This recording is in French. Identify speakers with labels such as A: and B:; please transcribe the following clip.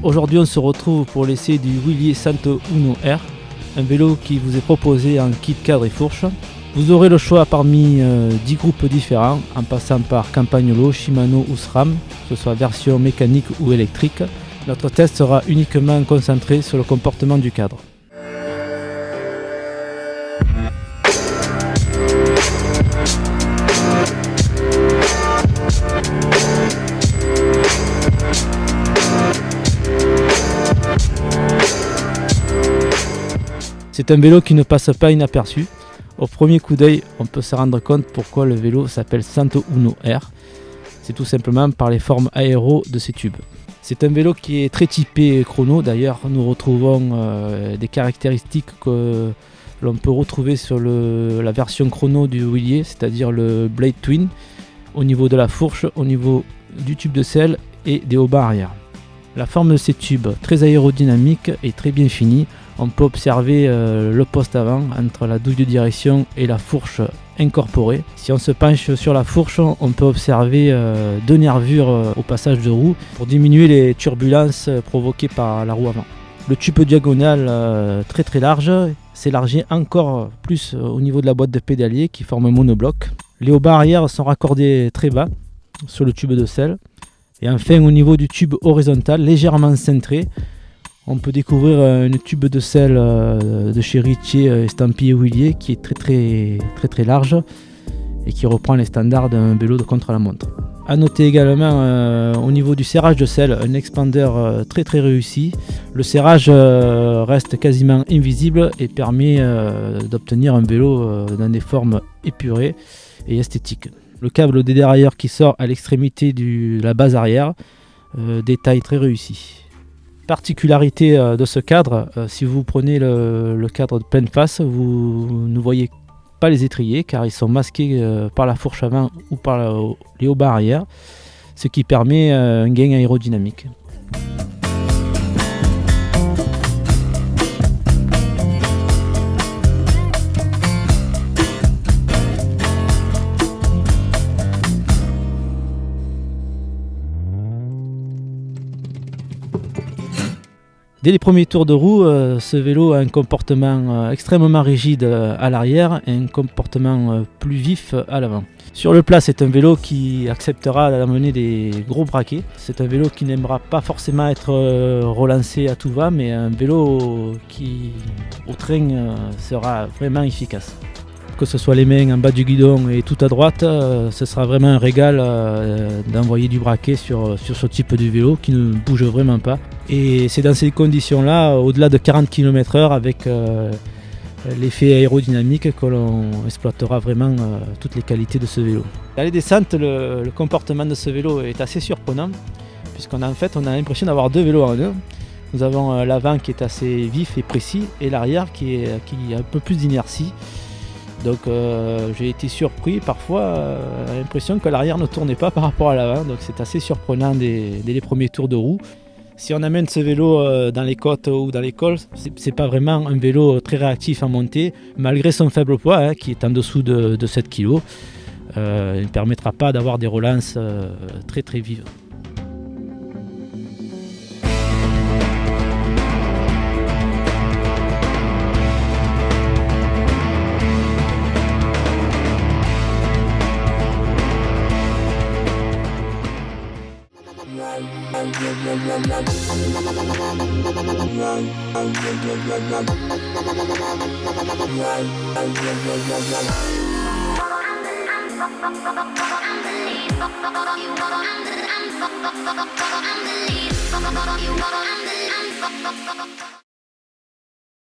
A: Aujourd'hui on se retrouve pour l'essai du Willier Santo Uno R, un vélo qui vous est proposé en kit cadre et fourche. Vous aurez le choix parmi 10 groupes différents, en passant par Campagnolo, Shimano ou SRAM, que ce soit version mécanique ou électrique. Notre test sera uniquement concentré sur le comportement du cadre. C'est un vélo qui ne passe pas inaperçu. Au premier coup d'œil, on peut se rendre compte pourquoi le vélo s'appelle Santo Uno R. C'est tout simplement par les formes aéro de ses tubes. C'est un vélo qui est très typé chrono. D'ailleurs, nous retrouvons des caractéristiques que l'on peut retrouver sur la version chrono du Willier, c'est-à-dire le Blade Twin, au niveau de la fourche, au niveau du tube de selle et des haubans arrière. La forme de ces tubes, très aérodynamique et très bien finie. On peut observer le poste avant entre la douille de direction et la fourche incorporée. Si on se penche sur la fourche, on peut observer deux nervures au passage de roue pour diminuer les turbulences provoquées par la roue avant. Le tube diagonal très large s'élargit encore plus au niveau de la boîte de pédalier qui forme un monobloc. Les haubans arrière sont raccordés très bas sur le tube de selle. Et enfin, au niveau du tube horizontal, légèrement cintré, on peut découvrir une tube de selle de chez Riccier estampillé Willier qui est très large et qui reprend les standards d'un vélo de contre-la-montre. A noter également au niveau du serrage de selle, un expander très réussi. Le serrage reste quasiment invisible et permet d'obtenir un vélo dans des formes épurées et esthétiques. Le câble des dérailleurs qui sort à l'extrémité de la base arrière, détail très réussi. Particularité de ce cadre, si vous prenez le cadre de pleine face, vous ne voyez pas les étriers car ils sont masqués par la fourche avant ou par les haubans arrière, ce qui permet un gain aérodynamique. Dès les premiers tours de roue, ce vélo a un comportement extrêmement rigide à l'arrière et un comportement plus vif à l'avant. Sur le plat, c'est un vélo qui acceptera d'amener des gros braquets. C'est un vélo qui n'aimera pas forcément être relancé à tout va, mais un vélo qui, au train, sera vraiment efficace. Que ce soit les mains en bas du guidon et tout à droite, ce sera vraiment un régal d'envoyer du braquet sur ce type de vélo qui ne bouge vraiment pas. Et c'est dans ces conditions-là, au-delà de 40 km/h, avec l'effet aérodynamique, que l'on exploitera vraiment toutes les qualités de ce vélo. Dans les descentes, le comportement de ce vélo est assez surprenant, puisqu'on a l'impression d'avoir deux vélos en un. Nous avons l'avant qui est assez vif et précis, et l'arrière qui a un peu plus d'inertie. Donc j'ai été surpris parfois à l'impression que l'arrière ne tournait pas par rapport à l'avant, donc c'est assez surprenant dès les premiers tours de roue. Si on amène ce vélo dans les côtes ou dans les cols, c'est pas vraiment un vélo très réactif en montée, malgré son faible poids qui est en dessous de 7 kg. Il ne permettra pas d'avoir des relances très vives.
B: You